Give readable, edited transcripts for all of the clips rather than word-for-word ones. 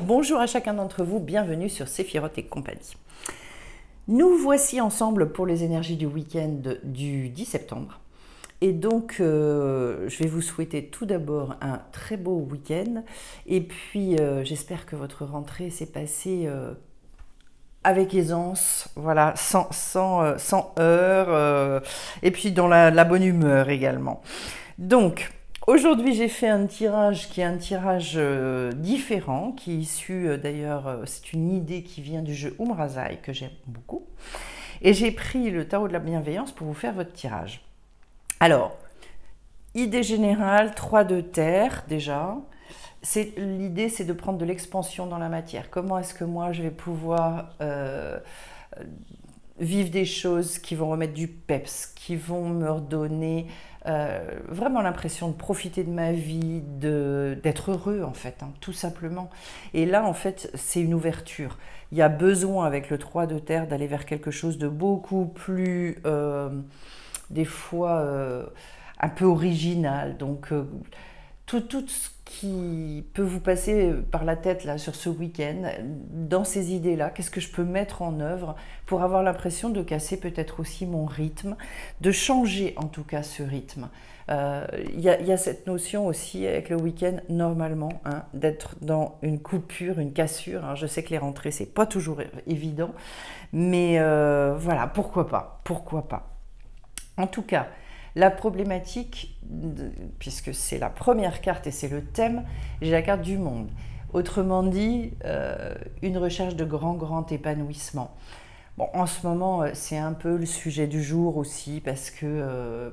Bonjour à chacun d'entre vous, bienvenue sur Séphiroth et compagnie. Nous voici ensemble pour les énergies du week-end du 10 septembre. Et donc, je vais vous souhaiter tout d'abord un très beau week-end. Et puis, j'espère que votre rentrée s'est passée avec aisance, voilà, sans heurts, et puis dans la bonne humeur également. Donc, aujourd'hui, j'ai fait un tirage qui est un tirage différent, qui est issu d'ailleurs, c'est une idée qui vient du jeu Umrazai, que j'aime beaucoup. Et j'ai pris le tarot de la bienveillance pour vous faire votre tirage. Alors, idée générale, 3 de terre déjà. L'idée, c'est de prendre de l'expansion dans la matière. Comment est-ce que moi, je vais pouvoir vivre des choses qui vont remettre du peps, qui vont me redonner vraiment l'impression de profiter de ma vie, d'être heureux en fait, hein, tout simplement. Et là, en fait, c'est une ouverture. Il y a besoin, avec le 3 de terre, d'aller vers quelque chose de beaucoup plus, des fois, un peu original. Donc, tout ce qui peut vous passer par la tête là sur ce week-end, dans ces idées-là, qu'est-ce que je peux mettre en œuvre pour avoir l'impression de casser peut-être aussi mon rythme, de changer en tout cas ce rythme. Il y a cette notion aussi avec le week-end, normalement, hein, d'être dans une coupure, une cassure. Hein. Je sais que les rentrées, c'est pas toujours évident, mais voilà, pourquoi pas, pourquoi pas. En tout cas, la problématique, puisque c'est la première carte et c'est le thème, j'ai la carte du monde. Autrement dit, une recherche de grand épanouissement. Bon, en ce moment, c'est un peu le sujet du jour aussi, parce que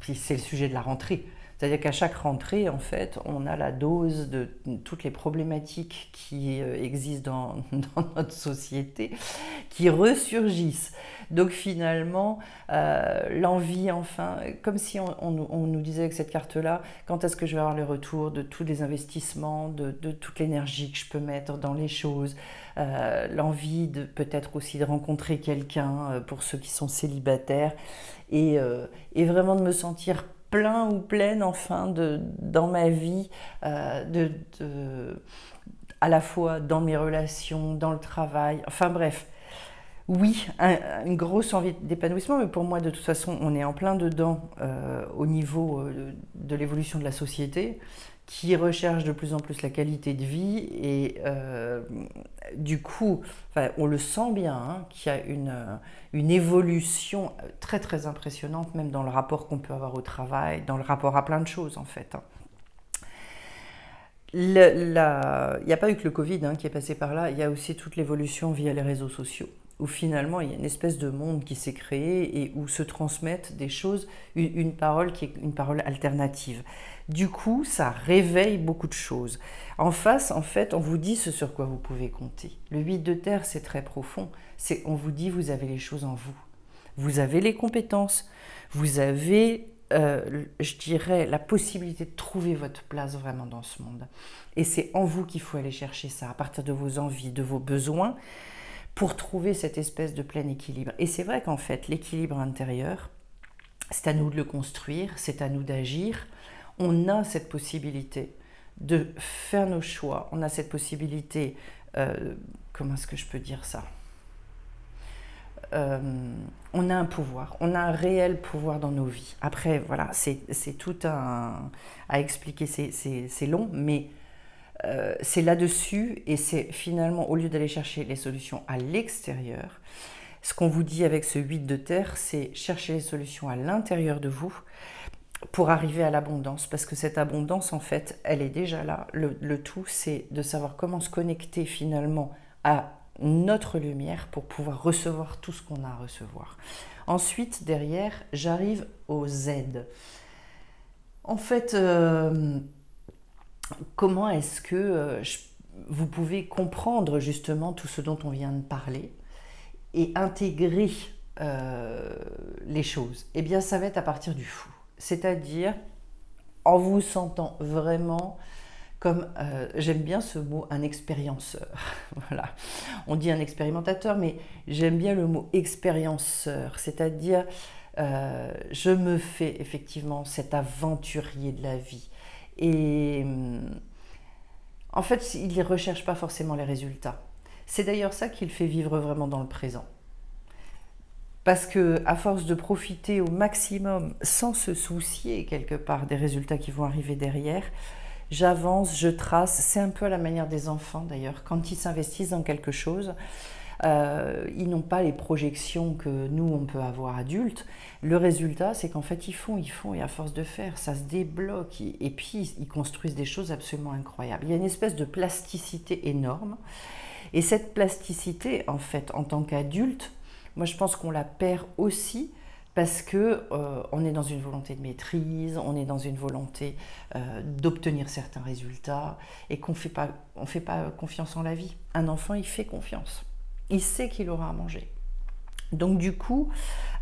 puis c'est le sujet de la rentrée. C'est-à-dire qu'à chaque rentrée, en fait, on a la dose de toutes les problématiques qui existent dans notre société, qui ressurgissent. Donc finalement, l'envie, enfin, comme si on nous disait avec cette carte-là, quand est-ce que je vais avoir le retour de tous les investissements, de toute l'énergie que je peux mettre dans les choses, l'envie de peut-être aussi de rencontrer quelqu'un pour ceux qui sont célibataires, et vraiment de me sentir plein ou pleine enfin dans ma vie, à la fois dans mes relations, dans le travail, enfin bref. Oui, une grosse envie d'épanouissement, mais pour moi, de toute façon, on est en plein dedans au niveau de l'évolution de la société, qui recherche de plus en plus la qualité de vie, et du coup, enfin, on le sent bien, hein, qu'il y a une évolution très impressionnante, même dans le rapport qu'on peut avoir au travail, dans le rapport à plein de choses, en fait. Hein. Il n'y a pas eu que le Covid qui est passé par là, il y a aussi toute l'évolution via les réseaux sociaux, où finalement il y a une espèce de monde qui s'est créé et où se transmettent des choses, une parole qui est une parole alternative. Du coup, ça réveille beaucoup de choses. En face, en fait, on vous dit ce sur quoi vous pouvez compter. Le 8 de terre, c'est très profond. On vous dit, vous avez les choses en vous. Vous avez les compétences, vous avez je dirais, la possibilité de trouver votre place vraiment dans ce monde. Et c'est en vous qu'il faut aller chercher ça, à partir de vos envies, de vos besoins, pour trouver cette espèce de plein équilibre. Et c'est vrai qu'en fait, l'équilibre intérieur, c'est à nous de le construire, c'est à nous d'agir. On a cette possibilité de faire nos choix, on a cette possibilité, comment est-ce que je peux dire ça ? On a un pouvoir, on a un réel pouvoir dans nos vies. Après, voilà, c'est tout à expliquer, c'est long, mais c'est là-dessus, et c'est finalement, au lieu d'aller chercher les solutions à l'extérieur, ce qu'on vous dit avec ce 8 de terre, c'est chercher les solutions à l'intérieur de vous pour arriver à l'abondance, parce que cette abondance, en fait, elle est déjà là. Le tout, c'est de savoir comment se connecter finalement à notre lumière pour pouvoir recevoir tout ce qu'on a à recevoir. Ensuite, derrière, j'arrive au Z. En fait, comment est-ce que vous pouvez comprendre justement tout ce dont on vient de parler et intégrer les choses? Eh bien, ça va être à partir du fou. C'est-à-dire en vous sentant vraiment comme, j'aime bien ce mot, un expérienceur. Voilà. On dit un expérimentateur, mais j'aime bien le mot expérienceur, c'est-à-dire je me fais effectivement cet aventurier de la vie. Et En fait, il ne recherche pas forcément les résultats. C'est d'ailleurs ça qui le fait vivre vraiment dans le présent. Parce que à force de profiter au maximum sans se soucier quelque part des résultats qui vont arriver derrière, j'avance, je trace. C'est un peu à la manière des enfants d'ailleurs. Quand ils s'investissent dans quelque chose, ils n'ont pas les projections que nous on peut avoir adultes. Le résultat, c'est qu'en fait ils font, et à force de faire, ça se débloque. Et puis ils construisent des choses absolument incroyables. Il y a une espèce de plasticité énorme. Et cette plasticité, en fait, en tant qu'adulte, moi je pense qu'on la perd aussi parce que on est dans une volonté de maîtrise, on est dans une volonté d'obtenir certains résultats et qu'on on fait pas confiance en la vie. Un enfant, il fait confiance. Il sait qu'il aura à manger. Donc du coup,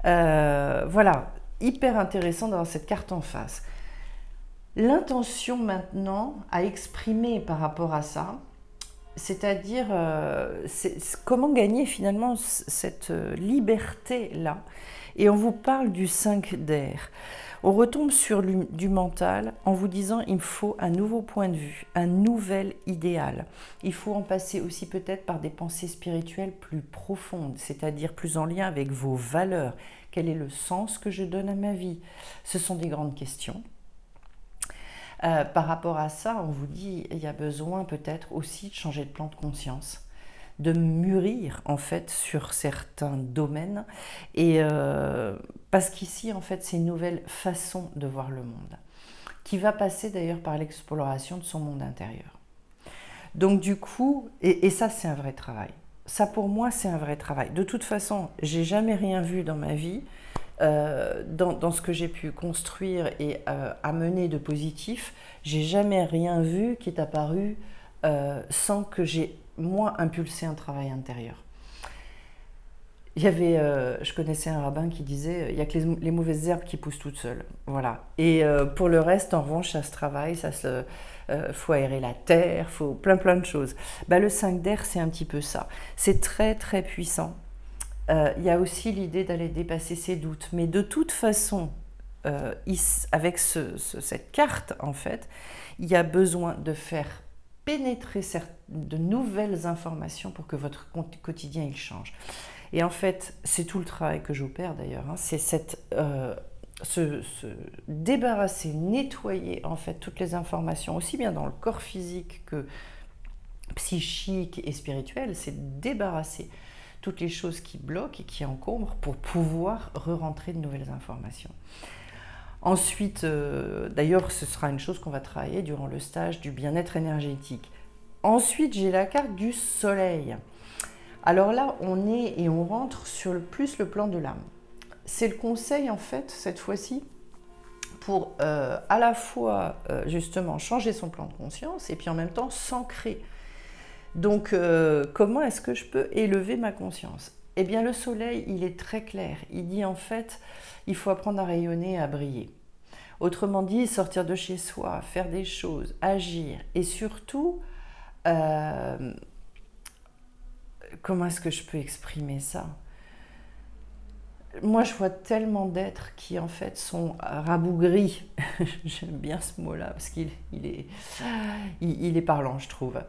voilà, hyper intéressant d'avoir cette carte en face. L'intention maintenant à exprimer par rapport à ça, c'est-à-dire comment gagner finalement cette liberté-là. Et on vous parle du 5 d'air. On retombe sur du mental en vous disant il me faut un nouveau point de vue, un nouvel idéal. Il faut en passer aussi peut-être par des pensées spirituelles plus profondes, c'est-à-dire plus en lien avec vos valeurs. Quel est le sens que je donne à ma vie? Ce sont des grandes questions. Par rapport à ça, on vous dit il y a besoin peut-être aussi de changer de plan de conscience, de mûrir en fait sur certains domaines et parce qu'ici en fait c'est une nouvelle façon de voir le monde qui va passer d'ailleurs par l'exploration de son monde intérieur. Donc du coup, et ça c'est un vrai travail. Ça pour moi c'est un vrai travail. De toute façon, j'ai jamais rien vu dans ma vie dans ce que j'ai pu construire et amener de positif, j'ai jamais rien vu qui est apparu sans que j'ai moi impulsé un travail intérieur. Il y avait, je connaissais un rabbin qui disait, il n'y a que les mauvaises herbes qui poussent toutes seules, voilà. Et pour le reste, en revanche, ça se travaille, faut aérer la terre, faut plein de choses. Bah, le 5 d'air, c'est un petit peu ça. C'est très très puissant. Il y a aussi l'idée d'aller dépasser ses doutes. Mais de toute façon, avec cette carte, en fait, il y a besoin de faire pénétrer de nouvelles informations pour que votre quotidien il change. Et en fait, c'est tout le travail que j'opère d'ailleurs. Hein, c'est se débarrasser, nettoyer en fait toutes les informations, aussi bien dans le corps physique que psychique et spirituel, c'est débarrasser toutes les choses qui bloquent et qui encombrent pour pouvoir re-rentrer de nouvelles informations. Ensuite, d'ailleurs, ce sera une chose qu'on va travailler durant le stage du bien-être énergétique. Ensuite, j'ai la carte du soleil. Alors là, on est et on rentre sur plus le plan de l'âme. C'est le conseil, en fait, cette fois-ci, pour à la fois, justement, changer son plan de conscience et puis en même temps s'ancrer. Donc, comment est-ce que je peux élever ma conscience? Eh bien, le soleil, il est très clair. Il dit, en fait, il faut apprendre à rayonner, à briller. Autrement dit, sortir de chez soi, faire des choses, agir. Et surtout, comment est-ce que je peux exprimer ça? Moi, je vois tellement d'êtres qui, en fait, sont rabougris. J'aime bien ce mot-là, parce qu'il est parlant, je trouve.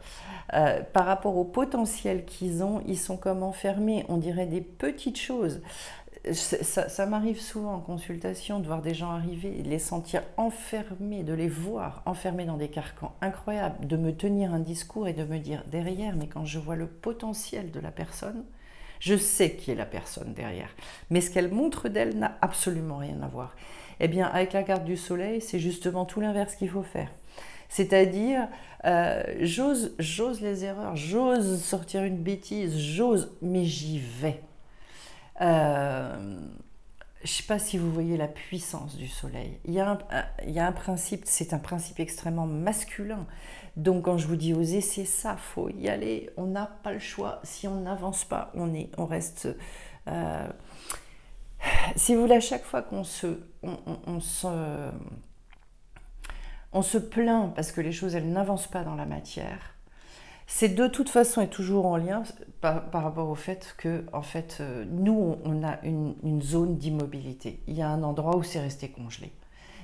Par rapport au potentiel qu'ils ont, ils sont comme enfermés. On dirait des petites choses. Ça m'arrive souvent en consultation de voir des gens arriver et de les sentir enfermés, de les voir enfermés dans des carcans incroyables, de me tenir un discours et de me dire derrière, mais quand je vois le potentiel de la personne, je sais qui est la personne derrière. Mais ce qu'elle montre d'elle n'a absolument rien à voir. Eh bien, avec la carte du soleil, c'est justement tout l'inverse qu'il faut faire. C'est-à-dire, j'ose les erreurs, j'ose sortir une bêtise, j'ose, mais j'y vais. Je ne sais pas si vous voyez la puissance du soleil. Il y a un principe, c'est un principe extrêmement masculin. Donc quand je vous dis oser, c'est ça, il faut y aller. On n'a pas le choix. Si on n'avance pas, on reste... si vous voulez, à chaque fois qu'on se plaint parce que les choses, elles n'avancent pas dans la matière, c'est de toute façon et toujours en lien par rapport au fait que, en fait, nous, on a une zone d'immobilité. Il y a un endroit où c'est resté congelé.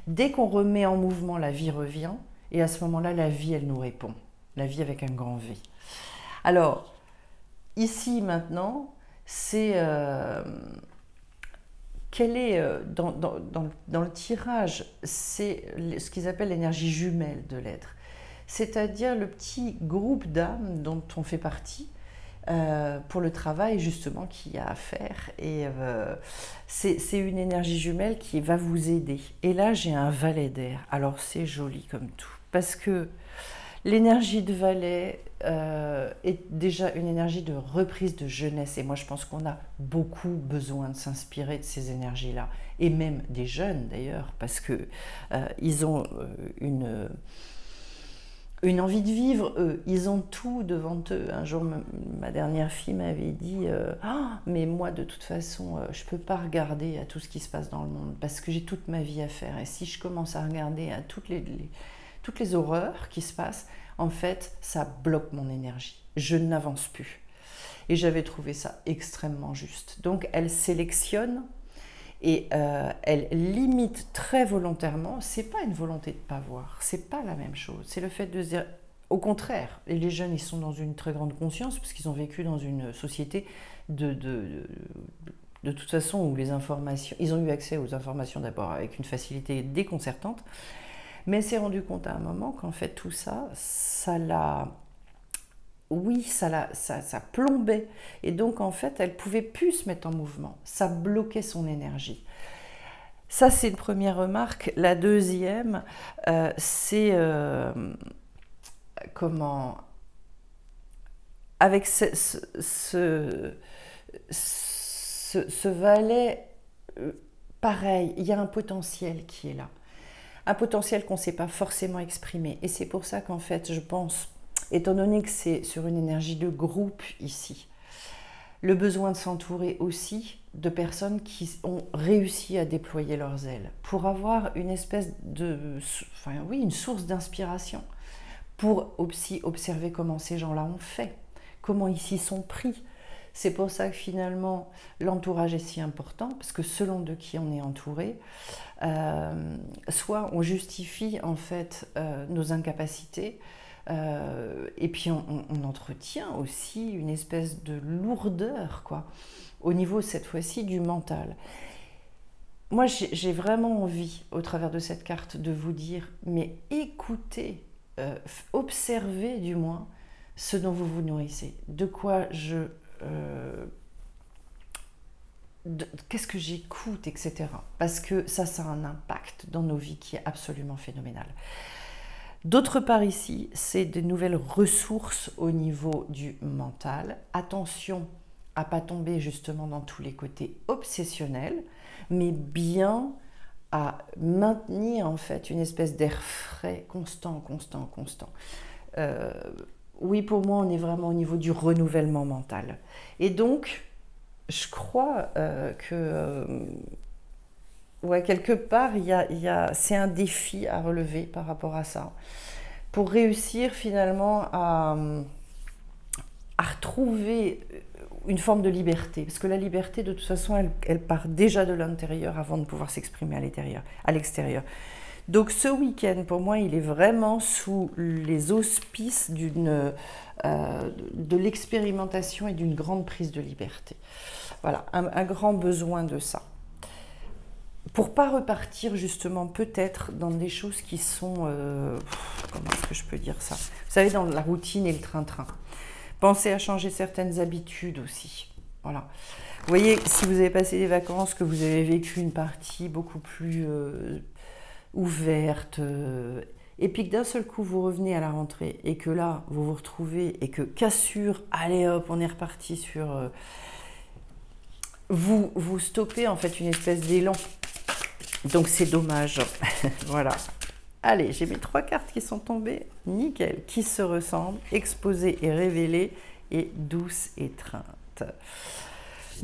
Dès qu'on remet en mouvement, la vie revient, et à ce moment-là, la vie, elle nous répond. la vie avec un grand V. Alors, ici maintenant, c'est quel est dans le tirage, c'est ce qu'ils appellent l'énergie jumelle de l'être, c'est-à-dire le petit groupe d'âmes dont on fait partie pour le travail justement qu'il y a à faire. Et c'est une énergie jumelle qui va vous aider. Et là, j'ai un valet d'air. Alors, c'est joli comme tout, parce que l'énergie de valet est déjà une énergie de reprise de jeunesse. Et moi, je pense qu'on a beaucoup besoin de s'inspirer de ces énergies-là. Et même des jeunes, d'ailleurs, parce que ils ont une envie de vivre, eux. Ils ont tout devant eux. Un jour, ma dernière fille m'avait dit mais moi, de toute façon, je ne peux pas regarder à tout ce qui se passe dans le monde parce que j'ai toute ma vie à faire. Et si je commence à regarder à toutes les horreurs qui se passent, en fait, ça bloque mon énergie. Je n'avance plus. Et j'avais trouvé ça extrêmement juste. Donc, elle sélectionne et elle limite très volontairement. C'est pas une volonté de ne pas voir. C'est pas la même chose. C'est le fait de se dire, au contraire, et les jeunes, ils sont dans une très grande conscience parce qu'ils ont vécu dans une société de toute façon où les informations, ils ont eu accès aux informations d'abord avec une facilité déconcertante. Mais elle s'est rendue compte à un moment qu'en fait tout ça, ça plombait. Et donc en fait, elle ne pouvait plus se mettre en mouvement. Ça bloquait son énergie. Ça, c'est une première remarque. La deuxième, c'est comment... Avec ce valet, pareil, il y a un potentiel qui est là. Un potentiel qu'on ne sait pas forcément exprimer. Et c'est pour ça qu'en fait, je pense, étant donné que c'est sur une énergie de groupe ici, le besoin de s'entourer aussi de personnes qui ont réussi à déployer leurs ailes pour avoir une espèce une source d'inspiration, pour aussi observer comment ces gens-là ont fait, comment ils s'y sont pris. C'est pour ça que finalement, l'entourage est si important, parce que selon de qui on est entouré, soit on justifie en fait nos incapacités, et puis on entretient aussi une espèce de lourdeur, quoi, au niveau cette fois-ci du mental. Moi, j'ai vraiment envie, au travers de cette carte, de vous dire, mais écoutez, observez du moins ce dont vous vous nourrissez, de quoi qu'est-ce que j'écoute, etc. Parce que ça a un impact dans nos vies qui est absolument phénoménal. D'autre part ici, c'est de nouvelles ressources au niveau du mental. Attention à ne pas tomber justement dans tous les côtés obsessionnels, mais bien à maintenir en fait une espèce d'air frais, constant. Oui, pour moi, on est vraiment au niveau du renouvellement mental. Et donc, je crois quelque part, c'est un défi à relever par rapport à ça. Pour réussir finalement à retrouver une forme de liberté. Parce que la liberté, de toute façon, elle part déjà de l'intérieur avant de pouvoir s'exprimer à l'extérieur. Donc ce week-end, pour moi, il est vraiment sous les auspices de l'expérimentation et d'une grande prise de liberté. Voilà, un grand besoin de ça. Pour ne pas repartir justement peut-être dans des choses qui sont... comment est-ce que je peux dire ça? Vous savez, dans la routine et le train-train. Pensez à changer certaines habitudes aussi. Voilà. Vous voyez, si vous avez passé des vacances, que vous avez vécu une partie beaucoup plus... ouverte, et puis que d'un seul coup vous revenez à la rentrée et que là vous vous retrouvez et que cassure, allez hop, on est reparti sur... vous stoppez en fait une espèce d'élan. Donc c'est dommage. Voilà. Allez, j'ai mes 3 cartes qui sont tombées. Nickel. Qui se ressemblent, exposée et révélée, et douce étreinte.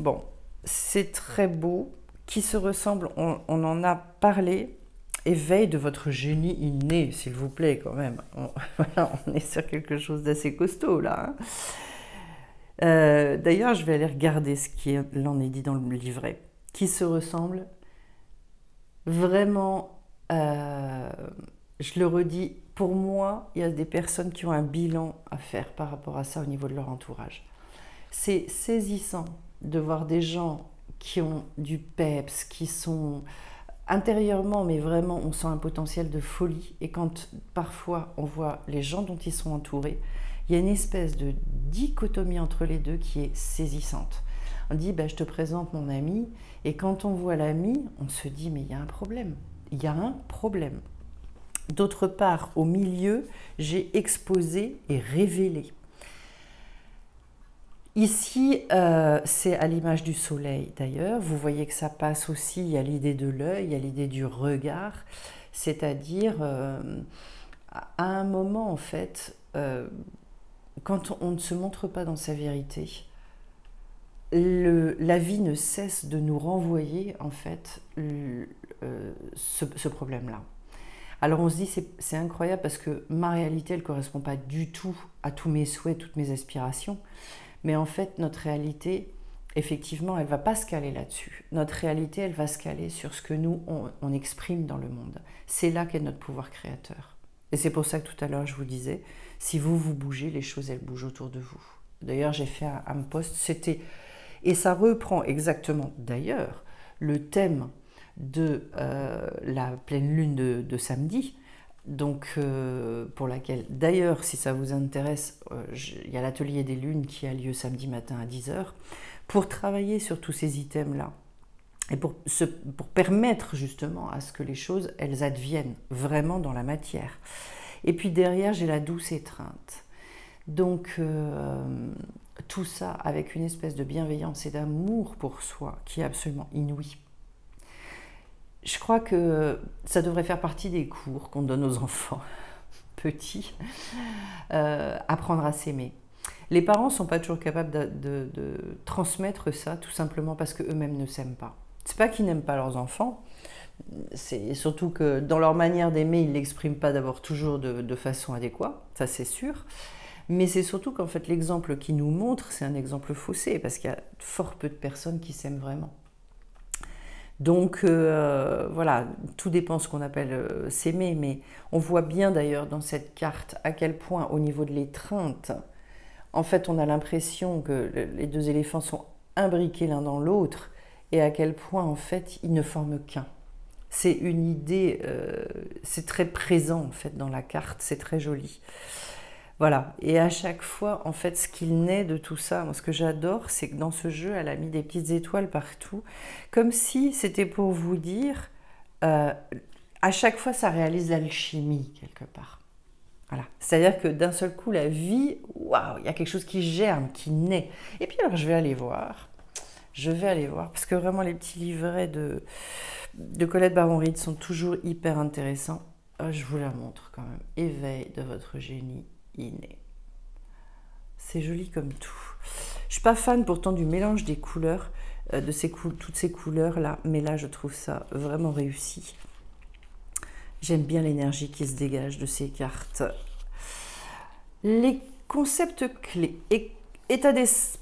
Bon, c'est très beau. Qui se ressemble, on en a parlé. Éveil de votre génie inné, s'il vous plaît, quand même. On est sur quelque chose d'assez costaud, là. D'ailleurs, je vais aller regarder ce qui en est dit dans le livret. Qui se ressemble, vraiment, je le redis, pour moi, il y a des personnes qui ont un bilan à faire par rapport à ça au niveau de leur entourage. C'est saisissant de voir des gens qui ont du peps, qui sont intérieurement, mais vraiment, on sent un potentiel de folie. Et quand parfois on voit les gens dont ils sont entourés, il y a une espèce de dichotomie entre les deux qui est saisissante. On dit, je te présente mon ami, et quand on voit l'ami, on se dit, mais il y a un problème. Il y a un problème. D'autre part, au milieu, j'ai exposé et révélé. Ici, c'est à l'image du soleil d'ailleurs. Vous voyez que ça passe aussi à l'idée de l'œil, à l'idée du regard. C'est-à-dire, à un moment, en fait, quand on ne se montre pas dans sa vérité, la vie ne cesse de nous renvoyer, en fait, ce problème-là. Alors on se dit, c'est incroyable parce que ma réalité, elle ne correspond pas du tout à tous mes souhaits, toutes mes aspirations. Mais en fait, notre réalité, effectivement, elle ne va pas se caler là-dessus. Notre réalité, elle va se caler sur ce que nous, on exprime dans le monde. C'est là qu'est notre pouvoir créateur. Et c'est pour ça que tout à l'heure, je vous disais, si vous bougez, les choses, elles bougent autour de vous. D'ailleurs, j'ai fait un post, et ça reprend exactement, d'ailleurs, le thème de la pleine lune de samedi, donc pour laquelle, d'ailleurs, si ça vous intéresse, il y a l'atelier des lunes qui a lieu samedi matin à 10 h, pour travailler sur tous ces items-là, et pour permettre justement à ce que les choses, elles adviennent vraiment dans la matière. Et puis derrière, j'ai la douce étreinte. Donc tout ça avec une espèce de bienveillance et d'amour pour soi qui est absolument inouïe. Je crois que ça devrait faire partie des cours qu'on donne aux enfants petits, apprendre à s'aimer. Les parents ne sont pas toujours capables de transmettre ça, tout simplement parce qu'eux-mêmes ne s'aiment pas. C'est pas qu'ils n'aiment pas leurs enfants, c'est surtout que dans leur manière d'aimer, ils ne l'expriment pas d'abord toujours de façon adéquate, ça c'est sûr. Mais c'est surtout qu'en fait l'exemple qu'ils nous montrent, c'est un exemple faussé, parce qu'il y a fort peu de personnes qui s'aiment vraiment. Donc voilà, tout dépend de ce qu'on appelle s'aimer, mais on voit bien d'ailleurs dans cette carte à quel point au niveau de l'étreinte, en fait on a l'impression que les deux éléphants sont imbriqués l'un dans l'autre et à quel point en fait ils ne forment qu'un. C'est une idée, c'est très présent en fait dans la carte, c'est très joli. Voilà, et à chaque fois, en fait, ce qu'il naît de tout ça, moi, ce que j'adore, c'est que dans ce jeu, elle a mis des petites étoiles partout, comme si c'était pour vous dire, à chaque fois, ça réalise l'alchimie, quelque part. Voilà, c'est-à-dire que d'un seul coup, la vie, waouh, il y a quelque chose qui germe, qui naît. Et puis alors, je vais aller voir, parce que vraiment, les petits livrets de Colette Baron-Reid sont toujours hyper intéressants. Je vous la montre quand même. Éveil de votre génie inné. C'est joli comme tout. Je suis pas fan pourtant du mélange des couleurs, toutes ces couleurs là, mais là je trouve ça vraiment réussi. J'aime bien l'énergie qui se dégage de ces cartes. Les concepts clés, état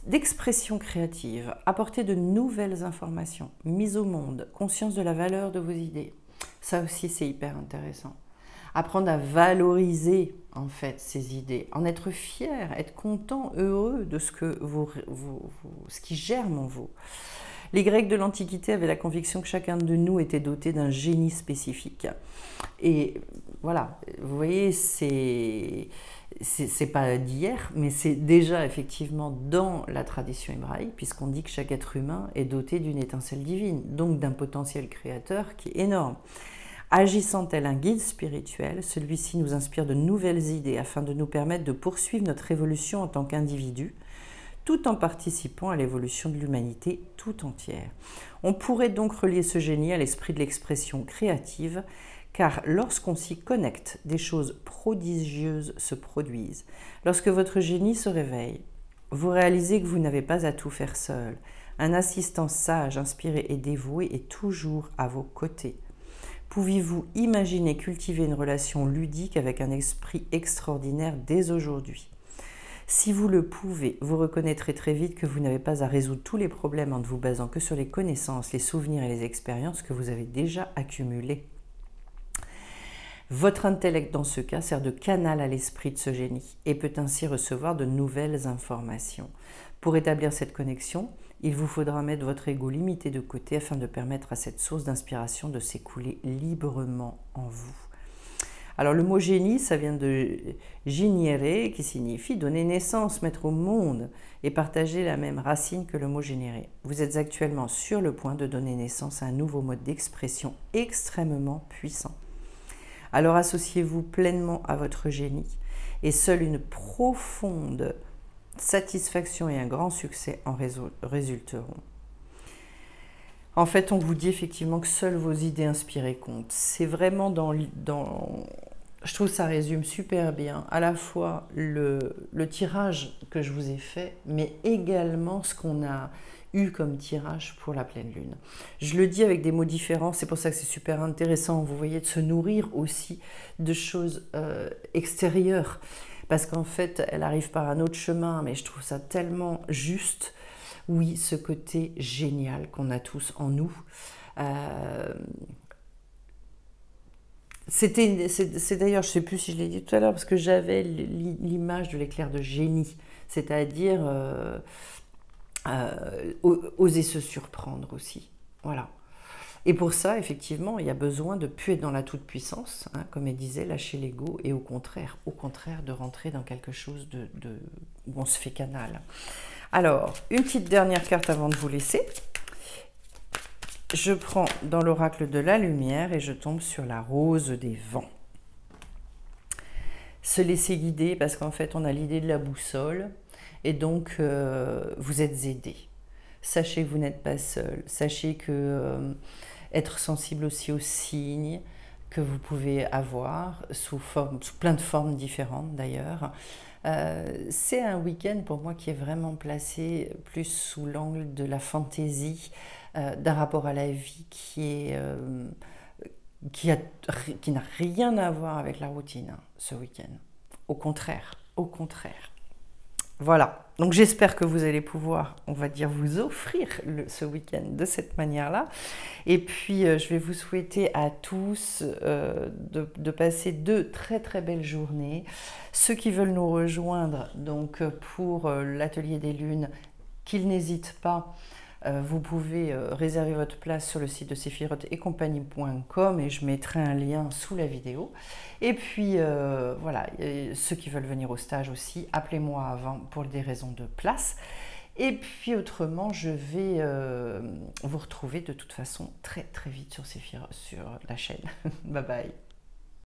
d'expression créative, apporter de nouvelles informations, mise au monde, conscience de la valeur de vos idées. Ça aussi c'est hyper intéressant. Apprendre à valoriser en fait ces idées, en être fier, être content, heureux de ce qui germe en vous. Les Grecs de l'Antiquité avaient la conviction que chacun de nous était doté d'un génie spécifique. Et voilà, vous voyez, c'est pas d'hier, mais c'est déjà effectivement dans la tradition hébraïque, puisqu'on dit que chaque être humain est doté d'une étincelle divine, donc d'un potentiel créateur qui est énorme. Agissant tel un guide spirituel, celui-ci nous inspire de nouvelles idées afin de nous permettre de poursuivre notre évolution en tant qu'individu, tout en participant à l'évolution de l'humanité tout entière. On pourrait donc relier ce génie à l'esprit de l'expression créative, car lorsqu'on s'y connecte, des choses prodigieuses se produisent. Lorsque votre génie se réveille, vous réalisez que vous n'avez pas à tout faire seul. Un assistant sage, inspiré et dévoué est toujours à vos côtés. Pouvez-vous imaginer cultiver une relation ludique avec un esprit extraordinaire dès aujourd'hui? Si vous le pouvez, vous reconnaîtrez très vite que vous n'avez pas à résoudre tous les problèmes en ne vous basant que sur les connaissances, les souvenirs et les expériences que vous avez déjà accumulées. Votre intellect, dans ce cas, sert de canal à l'esprit de ce génie et peut ainsi recevoir de nouvelles informations. Pour établir cette connexion, il vous faudra mettre votre ego limité de côté afin de permettre à cette source d'inspiration de s'écouler librement en vous. Alors le mot génie, ça vient de génere, qui signifie donner naissance, mettre au monde et partager la même racine que le mot générer. Vous êtes actuellement sur le point de donner naissance à un nouveau mode d'expression extrêmement puissant. Alors associez-vous pleinement à votre génie et seule une profonde satisfaction et un grand succès en résulteront. En fait, on vous dit effectivement que seules vos idées inspirées comptent. C'est vraiment je trouve que ça résume super bien à la fois le tirage que je vous ai fait, mais également ce qu'on a eu comme tirage pour la pleine lune. Je le dis avec des mots différents, c'est pour ça que c'est super intéressant, vous voyez, de se nourrir aussi de choses extérieures, parce qu'en fait, elle arrive par un autre chemin, mais je trouve ça tellement juste. Oui, ce côté génial qu'on a tous en nous. C'est d'ailleurs, je ne sais plus si je l'ai dit tout à l'heure, parce que j'avais l'image de l'éclair de génie, c'est-à-dire oser se surprendre aussi. Voilà. Et pour ça, effectivement, il y a besoin de ne plus être dans la toute-puissance, hein, comme elle disait, lâcher l'ego, et au contraire, de rentrer dans quelque chose où on se fait canal. Alors, une petite dernière carte avant de vous laisser. Je prends dans l'oracle de la lumière et je tombe sur la rose des vents. Se laisser guider, parce qu'en fait, on a l'idée de la boussole, et donc vous êtes aidé. Sachez que vous n'êtes pas seul. Sachez que être sensible aussi aux signes que vous pouvez avoir, sous plein de formes différentes d'ailleurs. C'est un week-end pour moi qui est vraiment placé plus sous l'angle de la fantaisie, d'un rapport à la vie qui n'a rien à voir avec la routine, hein, ce week-end. Au contraire, au contraire. Voilà, donc j'espère que vous allez pouvoir, on va dire, vous offrir ce week-end de cette manière-là. Et puis, je vais vous souhaiter à tous de passer 2 très très belles journées. Ceux qui veulent nous rejoindre donc pour l'atelier des lunes, qu'ils n'hésitent pas. Vous pouvez réserver votre place sur le site de sephiroth-et-compagnie.com et je mettrai un lien sous la vidéo. Et puis voilà, ceux qui veulent venir au stage aussi, appelez-moi avant pour des raisons de place. Et puis autrement, je vais vous retrouver de toute façon très très vite sur la chaîne. Bye bye.